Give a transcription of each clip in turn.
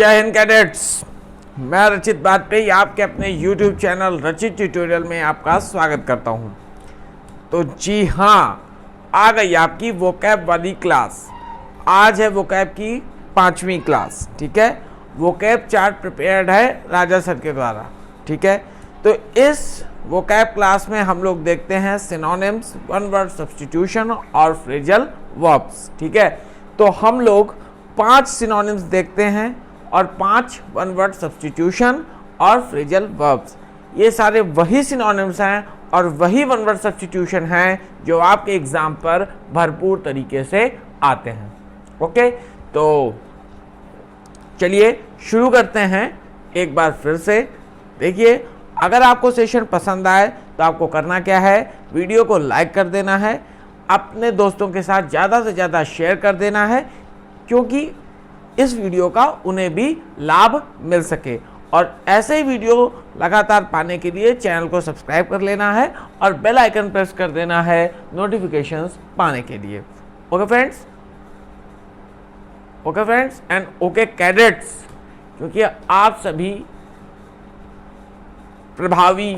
जय हिंद कैडेट्स। मैं रचित वाजपेयी आपके अपने YouTube चैनल रचित ट्यूटोरियल में आपका स्वागत करता हूं। तो जी हाँ, आ गई आपकी वोकैब वाली क्लास। आज है वोकैब की 5वीं क्लास। ठीक है, वोकैब चार्ट प्रिपेयर्ड है राजा सर के द्वारा। ठीक है, तो इस वोकैब क्लास में हम लोग देखते हैं सिनोनिम्स, वन वर्ड सब्स्टिट्यूशन और फ्रेजल वर्ब्स। ठीक है, तो हम लोग 5 सिनोनिम्स देखते हैं और 5 वन वर्ड सब्स्टिट्यूशन और फ्रेजल वर्ब्स। ये सारे वही सिनोनिम्स हैं और वही वन वर्ड सब्स्टिट्यूशन हैं जो आपके एग्जाम पर भरपूर तरीके से आते हैं। ओके, तो चलिए शुरू करते हैं एक बार फिर से। देखिए, अगर आपको सेशन पसंद आए तो आपको करना क्या है, वीडियो को लाइक कर देना है, अपने दोस्तों के साथ ज़्यादा से ज़्यादा शेयर कर देना है, क्योंकि इस वीडियो का उन्हें भी लाभ मिल सके। और ऐसे ही वीडियो लगातार पाने के लिए चैनल को सब्सक्राइब कर लेना है और बेल आइकन प्रेस कर देना है नोटिफिकेशंस पाने के लिए। Okay friends, okay friends and okay cadets, क्योंकि आप सभी प्रभावी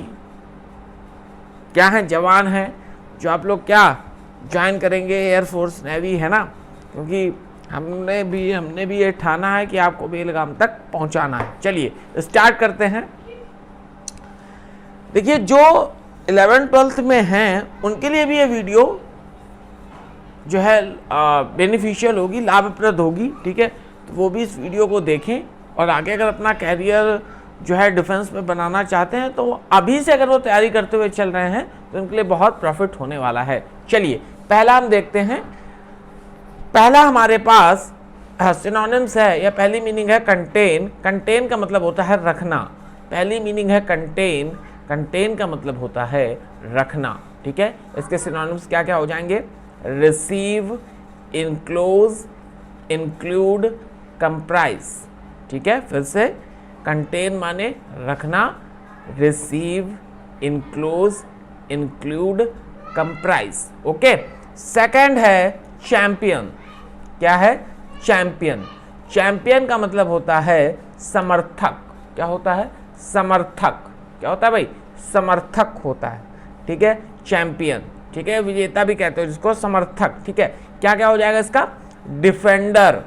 क्या हैं, जवान हैं, जो आप लोग क्या ज्वाइन करेंगे एयरफोर्स नेवी, है ना। क्योंकि हमने भी ये ठाना है कि आपको बेलगाम तक पहुंचाना है। चलिए स्टार्ट करते हैं। देखिए, जो 11th-12th में हैं उनके लिए भी ये वीडियो जो है बेनिफिशियल होगी, लाभप्रद होगी। ठीक है, तो वो भी इस वीडियो को देखें और आगे अगर अपना कैरियर जो है डिफेंस में बनाना चाहते हैं तो अभी से अगर वो तैयारी करते हुए चल रहे हैं तो उनके लिए बहुत प्रॉफिट होने वाला है। चलिए पहला हम देखते हैं। पहला हमारे पास सिनोनिम्स है या पहली मीनिंग है कंटेन। कंटेन का मतलब होता है रखना। पहली मीनिंग है कंटेन। कंटेन का मतलब होता है रखना। ठीक है, इसके सिनोनिम्स क्या क्या हो जाएंगे, रिसीव, इनक्लोज, इंक्लूड, कंप्राइज। ठीक है, फिर से कंटेन माने रखना, receive, enclose, include, comprise. Okay, second है चैंपियन। क्या है, चैंपियन। चैंपियन का मतलब होता है समर्थक। क्या होता है, समर्थक। क्या होता है भाई, समर्थक होता है। ठीक है, चैंपियन। ठीक है, विजेता भी कहते हैं जिसको, समर्थक। ठीक है, क्या क्या हो जाएगा इसका, डिफेंडर।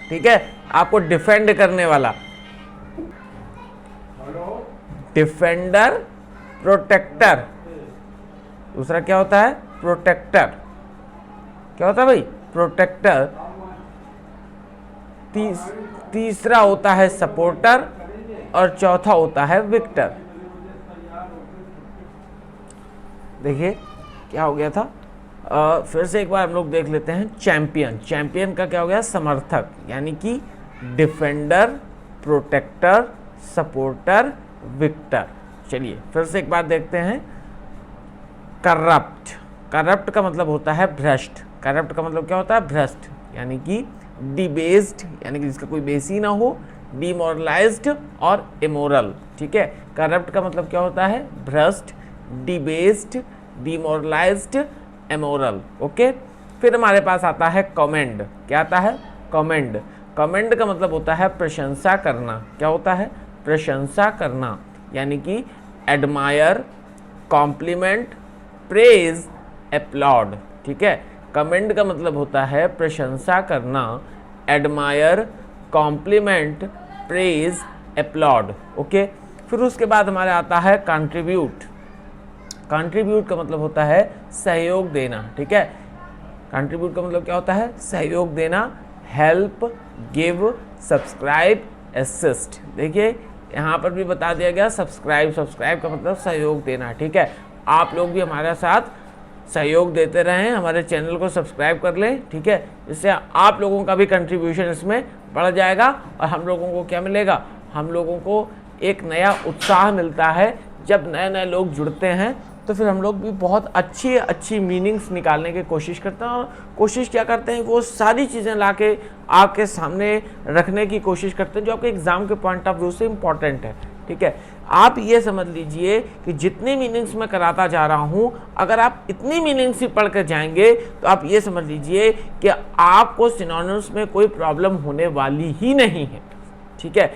ठीक है, आपको डिफेंड करने वाला, डिफेंडर, प्रोटेक्टर। दूसरा क्या होता है, प्रोटेक्टर। क्या होता है भाई, प्रोटेक्टर। तीसरा होता है सपोर्टर और चौथा होता है विक्टर। देखिए क्या हो गया था, फिर से एक बार हम लोग देख लेते हैं। चैंपियन, चैंपियन का क्या हो गया, समर्थक, यानी कि डिफेंडर, प्रोटेक्टर, सपोर्टर, विक्टर। चलिए फिर से एक बार देखते हैं। करप्ट। करप्ट का मतलब होता है भ्रष्ट। करप्ट का मतलब क्या होता है, भ्रष्ट, यानी कि डिबेस्ड, यानी कि जिसका कोई बेस ही ना हो, डिमोरलाइज्ड और इमोरल। ठीक है, करप्ट का मतलब क्या होता है, भ्रष्ट, डिबेस्ड, डिमोरलाइज्ड, इमोरल। ओके, फिर हमारे पास आता है कमेंड। क्या आता है, कमेंड। कमेंड का मतलब होता है प्रशंसा करना। क्या होता है, प्रशंसा करना, यानी कि एडमायर, कॉम्प्लीमेंट, प्रेज, एप्लॉड। ठीक है, कमेंड का मतलब होता है प्रशंसा करना, एडमायर, कॉम्प्लीमेंट, प्रेज, एप्लॉड। ओके, फिर उसके बाद हमारे आता है कंट्रीब्यूट। कंट्रीब्यूट का मतलब होता है सहयोग देना। ठीक है, कंट्रीब्यूट का मतलब क्या होता है, सहयोग देना, हेल्प, गिव, सब्सक्राइब, असिस्ट। देखिए यहाँ पर भी बता दिया गया सब्सक्राइब। सब्सक्राइब का मतलब सहयोग देना। ठीक है, आप लोग भी हमारे साथ सहयोग देते रहें, हमारे चैनल को सब्सक्राइब कर लें। ठीक है, इससे आप लोगों का भी कंट्रीब्यूशन इसमें बढ़ जाएगा और हम लोगों को क्या मिलेगा, हम लोगों को एक नया उत्साह मिलता है। जब नए नए लोग जुड़ते हैं तो फिर हम लोग भी बहुत अच्छी अच्छी मीनिंग्स निकालने की कोशिश करते हैं और कोशिश क्या करते हैं, वो सारी चीज़ें ला के आपके सामने रखने की कोशिश करते हैं जो आपके एग्ज़ाम के पॉइंट ऑफ व्यू से इम्पॉर्टेंट है। ठीक है, आप ये समझ लीजिए कि जितनी मीनिंग्स मैं कराता जा रहा हूँ, अगर आप इतनी मीनिंग्स ही पढ़ कर जाएंगे तो आप ये समझ लीजिए कि आपको सिनोनिम्स में कोई प्रॉब्लम होने वाली ही नहीं है। ठीक है।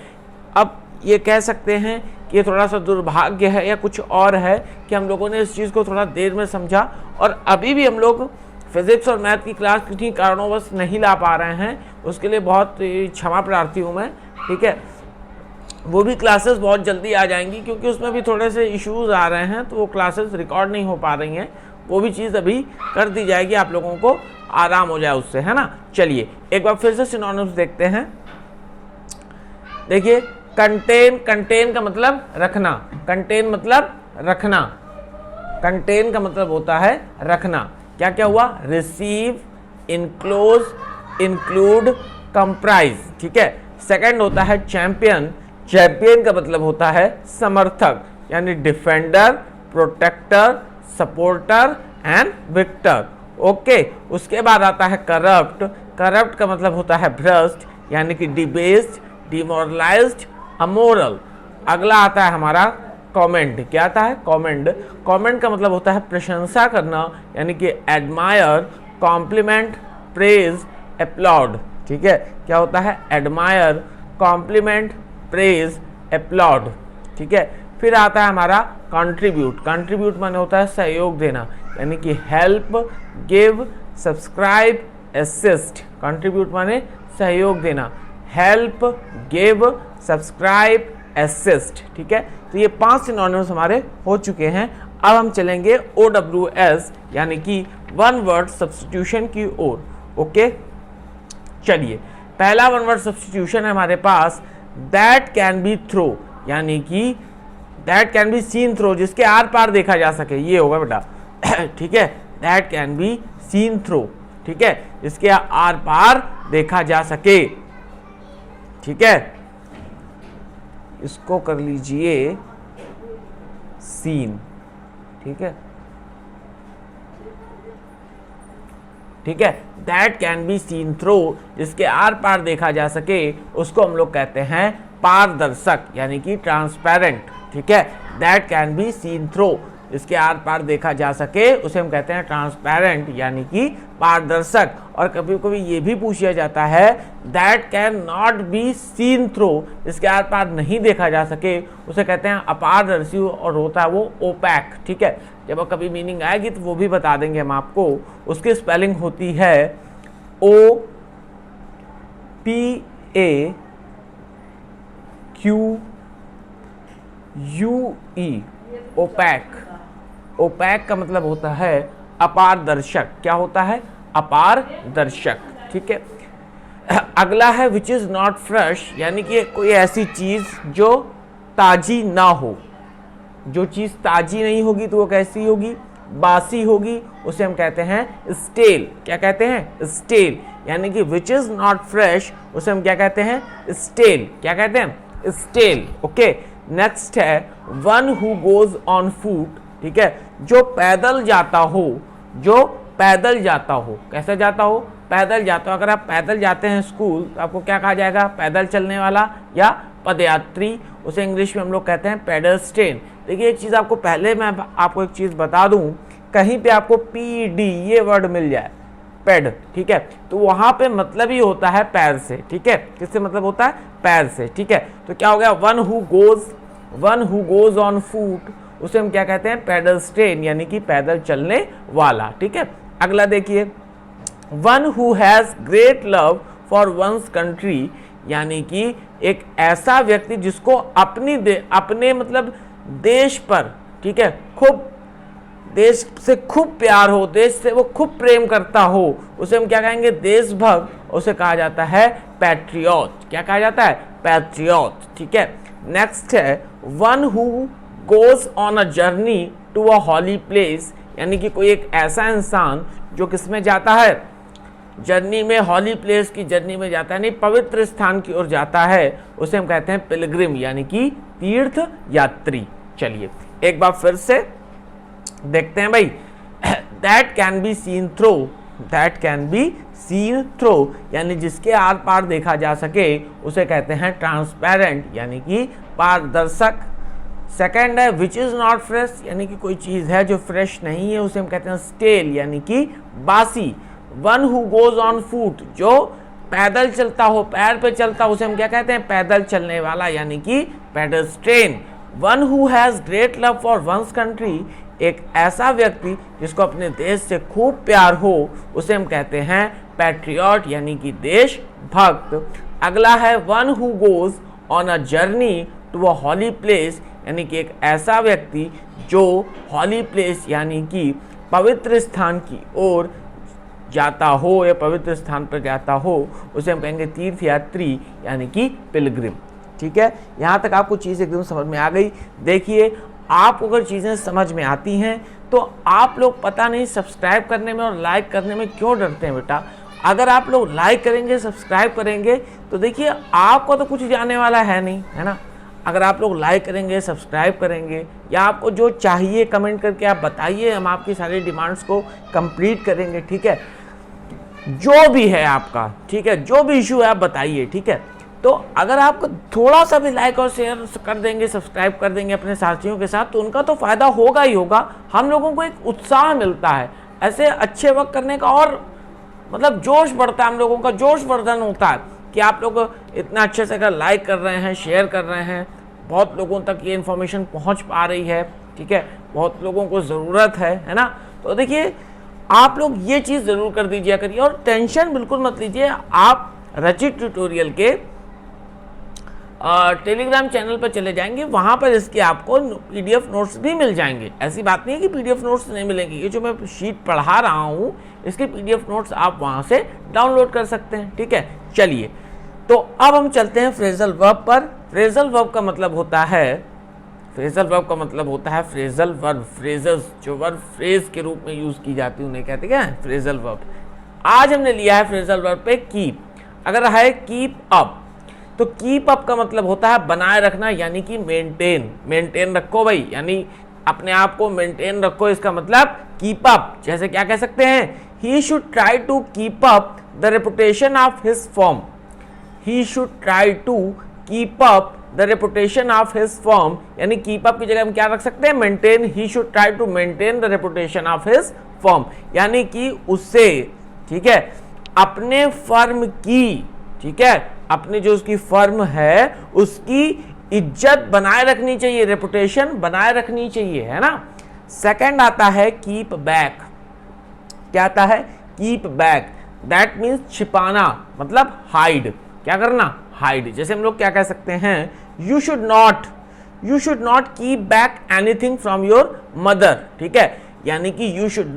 अब ये कह सकते हैं कि ये थोड़ा सा दुर्भाग्य है या कुछ और है कि हम लोगों ने इस चीज़ को थोड़ा देर में समझा और अभी भी हम लोग फिजिक्स और मैथ की क्लास किन्हीं कारणोंवश नहीं ला पा रहे हैं, उसके लिए बहुत क्षमा प्रार्थी हूँ मैं, ठीक है। वो भी क्लासेस बहुत जल्दी आ जाएंगी क्योंकि उसमें भी थोड़े से इश्यूज आ रहे हैं, तो वो क्लासेस रिकॉर्ड नहीं हो पा रही हैं, वो भी चीज़ अभी कर दी जाएगी, आप लोगों को आराम हो जाए उससे, है ना। चलिए एक बार फिर से सिनोनिम्स देखते हैं। देखिए कंटेन, कंटेन का मतलब रखना, कंटेन मतलब रखना, कंटेन का मतलब होता है रखना। क्या क्या हुआ? रिसीव, इनक्लोज, इंक्लूड, कंप्राइज, ठीक है। सेकंड होता है चैंपियन, चैंपियन का मतलब होता है समर्थक, यानी defender, protector, supporter and victor, okay. उसके बाद आता है करप्ट, करप्ट का मतलब होता है भ्रष्ट, यानी कि डिबेस्ड, डिमोरलाइज्ड, अमोरल। अगला आता है हमारा कमेंट, क्या आता है? कमेंट, कमेंट का मतलब होता है प्रशंसा करना, यानी कि एडमायर, कॉम्प्लीमेंट, प्रेज, अपलॉड, ठीक है। क्या होता है? एडमायर, कॉम्प्लीमेंट, प्रेज, अपलॉड, ठीक है। फिर आता है हमारा कंट्रीब्यूट, कंट्रीब्यूट माने होता है सहयोग देना, यानी कि help, give, subscribe, assist. Contribute माने सहयोग देना, हेल्प, गिव, सब्सक्राइब, असिस्ट, ठीक है। तो ये 5 सिनोनिम्स हमारे हो चुके हैं। अब हम चलेंगे OWS यानी कि वन वर्ड सब्स्टिट्यूशन की ओर, ओके। चलिए पहला वन वर्ड सब्स्टिट्यूशन है हमारे पास दैट कैन बी थ्रो, यानी कि that can be seen through, जिसके आर पार देखा जा सके, ये होगा बेटा ठीक है। That can be seen through, ठीक है, जिसके आर पार देखा जा सके, ठीक है। इसको कर लीजिए सीन, ठीक है, ठीक है। That can be seen through, जिसके आर पार देखा जा सके, उसको हम लोग कहते हैं पारदर्शक, यानी कि ट्रांसपेरेंट, ठीक है। That can be seen through, इसके आर पार देखा जा सके, उसे हम कहते हैं ट्रांसपेरेंट, यानी कि पारदर्शक। और कभी कभी ये भी पूछा जाता है that can not be seen through, इसके आर पार नहीं देखा जा सके, उसे कहते हैं अपारदर्शी और होता है वो ओपैक, ठीक है। जब कभी मीनिंग आएगी तो वो भी बता देंगे हम आपको। उसकी स्पेलिंग होती है OPAQUE, ओपैक। ओपैक का मतलब होता है अपारदर्शक। क्या होता है? अपारदर्शक, ठीक है। अगला है विच इज नॉट फ्रेश, यानी कि कोई ऐसी चीज जो ताजी ना हो। जो चीज ताजी नहीं होगी तो वो कैसी होगी? बासी होगी, उसे हम कहते हैं स्टेल। क्या कहते हैं? स्टेल, यानी कि विच इज नॉट फ्रेश, उसे हम क्या कहते हैं? स्टेल। क्या कहते हैं? Stale, okay. नेक्स्ट है one who goes on foot, ठीक है, जो पैदल जाता हो, जो पैदल जाता हो। कैसे जाता हो? पैदल जाता हो। अगर आप पैदल जाते हैं स्कूल तो आपको क्या कहा जाएगा? पैदल चलने वाला या पदयात्री, उसे इंग्लिश में हम लोग कहते हैं पेडेस्ट्रियन। देखिए एक चीज़ आपको पहले मैं आपको एक चीज़ बता दूं, कहीं पे आपको PD ये वर्ड मिल जाए, पेड, ठीक है, तो वहां पे मतलब ही होता है पैर से, ठीक है। किससे मतलब होता है? पैर से, ठीक है। तो क्या हो गया? वन हु गोज ऑन फूट, उसे हम क्या कहते हैं? पेडेस्ट्रियन, यानी कि पैदल चलने वाला, ठीक है। अगला देखिए one who has great love for one's country, यानी कि एक ऐसा व्यक्ति जिसको अपने मतलब देश पर, ठीक है, खूब देश से खूब प्यार हो, देश से वो खूब प्रेम करता हो, उसे हम क्या कहेंगे? देशभक्त। उसे कहा जाता है पैट्रियट। क्या कहा जाता है? पैट्रियट, ठीक है। नेक्स्ट है one who goes on a journey to a holy place, यानी कि कोई एक ऐसा इंसान जो किसमें जाता है? जर्नी में, हॉली प्लेस की जर्नी में जाता है, नहीं पवित्र स्थान की ओर जाता है, उसे हम कहते हैं पिलग्रिम, यानी कि तीर्थ यात्री। चलिए एक बार फिर से देखते हैं भाई। That can be seen through, that can be seen through, यानी जिसके आर पार देखा जा सके, उसे कहते हैं ट्रांसपेरेंट, यानी कि पारदर्शक। सेकंड है विच इज नॉट फ्रेश, यानी कि कोई चीज है जो फ्रेश नहीं है, उसे हम कहते हैं स्टेल, यानी कि बासी। वन हु गोज ऑन फूट, जो पैदल चलता हो, पैर पे चलता हो, उसे हम क्या कहते हैं? पैदल चलने वाला, यानी कि pedestrian. One who has great love for one's country, एक ऐसा व्यक्ति जिसको अपने देश से खूब प्यार हो, उसे हम कहते हैं पैट्रियट, यानी कि देशभक्त। अगला है one who goes on a journey to a holy place, यानी कि एक ऐसा व्यक्ति जो हॉली प्लेस यानी कि पवित्र स्थान की ओर जाता हो या पवित्र स्थान पर जाता हो, उसे हम कहेंगे तीर्थयात्री, यानी कि पिलग्रिम। ठीक है, यहाँ तक आपको चीज़ एकदम समझ में आ गई। देखिए, आपको अगर चीज़ें समझ में आती हैं तो आप लोग पता नहीं सब्सक्राइब करने में और लाइक करने में क्यों डरते हैं बेटा। अगर आप लोग लाइक करेंगे, सब्सक्राइब करेंगे, तो देखिए आपको तो कुछ जाने वाला है नहीं, है ना। अगर आप लोग लाइक करेंगे, सब्सक्राइब करेंगे, या आपको जो चाहिए कमेंट करके आप बताइए, हम आपकी सारी डिमांड्स को कंप्लीट करेंगे। ठीक है, जो भी है आपका, ठीक है, जो भी इशू है आप बताइए। ठीक है, तो अगर आपको थोड़ा सा भी लाइक और शेयर कर देंगे, सब्सक्राइब कर देंगे अपने साथियों के साथ, तो उनका तो फ़ायदा होगा ही होगा। हम लोगों को एक उत्साह मिलता है ऐसे अच्छे वर्क करने का, और मतलब जोश बढ़ता है, हम लोगों का जोश वर्धन होता है कि आप लोग इतना अच्छे से अगर लाइक कर रहे हैं, शेयर कर रहे हैं, बहुत लोगों तक ये इन्फॉर्मेशन पहुंच पा रही है। ठीक है, बहुत लोगों को ज़रूरत है ना। तो देखिए, आप लोग ये चीज़ ज़रूर कर दीजिए करिए, और टेंशन बिल्कुल मत लीजिए। आप रचित ट्यूटोरियल के टेलीग्राम चैनल पर चले जाएंगे, वहाँ पर इसके आपको PDF नोट्स भी मिल जाएंगे। ऐसी बात नहीं है कि PDF नोट्स नहीं मिलेंगे। ये जो मैं शीट पढ़ा रहा हूँ, इसके PDF नोट्स आप वहाँ से डाउनलोड कर सकते हैं। ठीक है, चलिए, तो अब हम चलते हैं फ्रेजल वर्ब पर। फ्रेजल वर्ब का मतलब होता है, फ्रेजल वर्ब का मतलब होता है फ्रेजल वर्ब, फ्रेजेस जो वर्ब फ्रेज के रूप में यूज़ की जाती है उन्हें कहते हैं फ्रेजल वर्ब। आज हमने लिया है फ्रेजल वर्ब पे कीप। अगर है कीप अप, तो कीप अप का मतलब होता है बनाए रखना, यानी कि मेंटेन। मेंटेन रखो भाई, यानी अपने आप को मेंटेन रखो, इसका मतलब कीप अप। जैसे क्या कह सकते हैं? He should try to keep up the reputation of his firm. He should try to keep up the reputation of his firm, यानी कीप अप की जगह हम क्या रख सकते हैं? Maintain. He should try to maintain the reputation of his firm, यानी कि उससे, ठीक है, अपने फर्म की, ठीक है, अपनी जो उसकी फर्म है उसकी इज्जत बनाए रखनी चाहिए, रेपुटेशन बनाए रखनी चाहिए, है ना। सेकंड आता है कीप बैक। क्या आता है? कीप बैक, दैट मीन्स छिपाना, मतलब हाइड। क्या करना? हाइड। जैसे हम लोग क्या कह सकते हैं? You should not keep back anything from your mother. ठीक है, यानी कि you should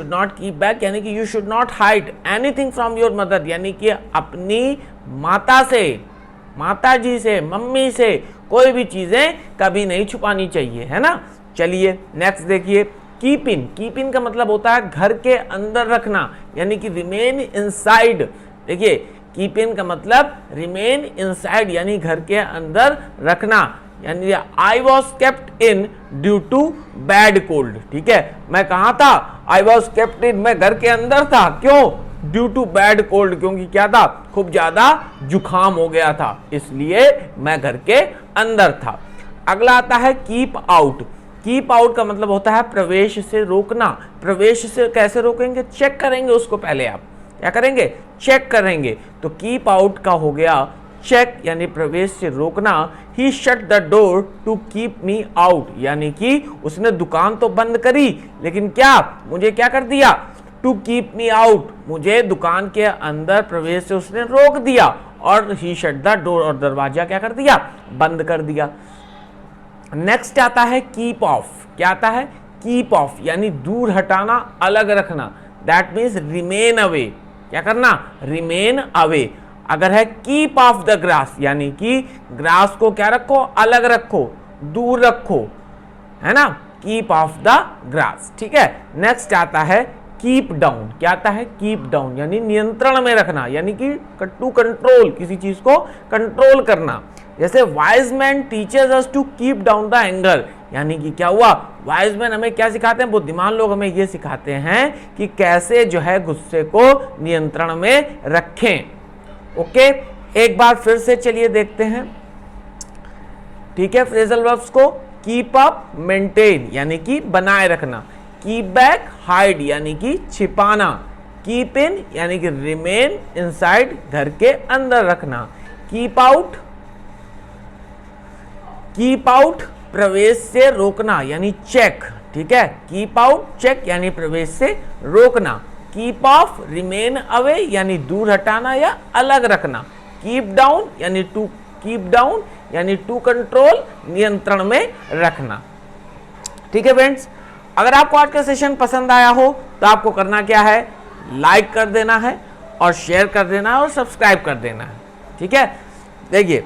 not keep back, यानी कि you should not hide anything from your mother, यानी कि अपनी माता से, माता जी से, मम्मी से कोई भी चीजें कभी नहीं छुपानी चाहिए, है ना। चलिए नेक्स्ट देखिए, कीप इन। कीप इन का मतलब होता है घर के अंदर रखना, यानी कि रिमेन इनसाइड। देखिए, कीप इन का मतलब रिमेन इनसाइड, यानी घर के अंदर रखना, यानी I was kept in due to bad cold. ठीक है, मैं कहाँ था? आई वॉज केप्ट इन, मैं घर के अंदर था। क्यों? ड्यू टू बैड कोल्ड, क्योंकि क्या था? खूब ज्यादा जुखाम हो गया था, इसलिए मैं घर के अंदर था। अगला आता है कीप आउट। कीप आउट का मतलब होता है प्रवेश से रोकना। प्रवेश से कैसे रोकेंगे? चेक करेंगे उसको, पहले आप क्या करेंगे? चेक करेंगे। तो कीप आउट का हो गया चेक, यानी प्रवेश से रोकना। He shut the door to keep me out, यानी कि उसने दुकान तो बंद करी, लेकिन क्या मुझे क्या कर दिया? टू कीप मी आउट, मुझे दुकान के अंदर प्रवेश से उसने रोक दिया। और ही शट द डोर, और दरवाजा क्या कर दिया? बंद कर दिया। नेक्स्ट आता है कीप ऑफ। क्या आता है? कीप ऑफ, यानी दूर हटाना, अलग रखना। That means remain away. क्या करना? Remain away. अगर है कीप ऑफ द ग्रास, यानी कि ग्रास को क्या रखो? अलग रखो, दूर रखो, है ना। Keep of the grass. ठीक है, नेक्स्ट आता है कीप डाउन। क्या आता है? कीप डाउन, यानी नियंत्रण में रखना, यानी कि टू कंट्रोल, किसी चीज को कंट्रोल करना। जैसे wise man teachers us to keep down the anger, यानी कि क्या हुआ? वाइज मैन हमें क्या सिखाते हैं? बुद्धिमान लोग हमें ये सिखाते हैं कि कैसे जो है गुस्से को नियंत्रण में रखें। ओके, एक बार फिर से चलिए देखते हैं। ठीक है, फ्रेजल वर्ब्स को कीप अप, मेंटेन, यानी कि बनाए रखना। कीप बैक, हाइड, यानी कि छिपाना। कीप इन यानी कि रिमेन इनसाइड, घर के अंदर रखना। कीप आउट, कीप आउट प्रवेश से रोकना यानी चेक, ठीक है। कीप आउट चेक यानी प्रवेश से रोकना। कीप ऑफ रिमेन अवे यानी दूर हटाना या अलग रखना। कीप डाउन यानी टू, कीप डाउन यानी टू कंट्रोल, नियंत्रण में रखना। ठीक है फ्रेंड्स, अगर आपको आज का सेशन पसंद आया हो तो आपको करना क्या है, लाइक कर देना है और शेयर कर देना है और सब्सक्राइब कर देना है। ठीक है, देखिए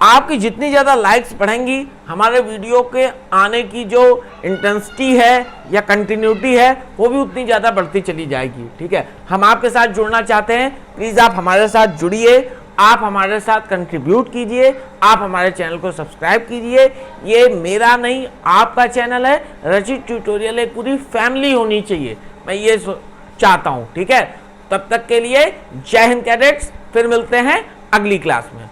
आपकी जितनी ज़्यादा लाइक्स बढ़ेंगी हमारे वीडियो के आने की जो इंटेंसिटी है या कंटिन्यूटी है वो भी उतनी ज़्यादा बढ़ती चली जाएगी। ठीक है, हम आपके साथ जुड़ना चाहते हैं, प्लीज़ आप हमारे साथ जुड़िए, आप हमारे साथ कंट्रीब्यूट कीजिए, आप हमारे चैनल को सब्सक्राइब कीजिए। ये मेरा नहीं आपका चैनल है, रचित ट्यूटोरियल एक पूरी फैमिली होनी चाहिए, मैं ये चाहता हूँ। ठीक है, तब तक के लिए जय हिंद कैडेट्स, फिर मिलते हैं अगली क्लास में।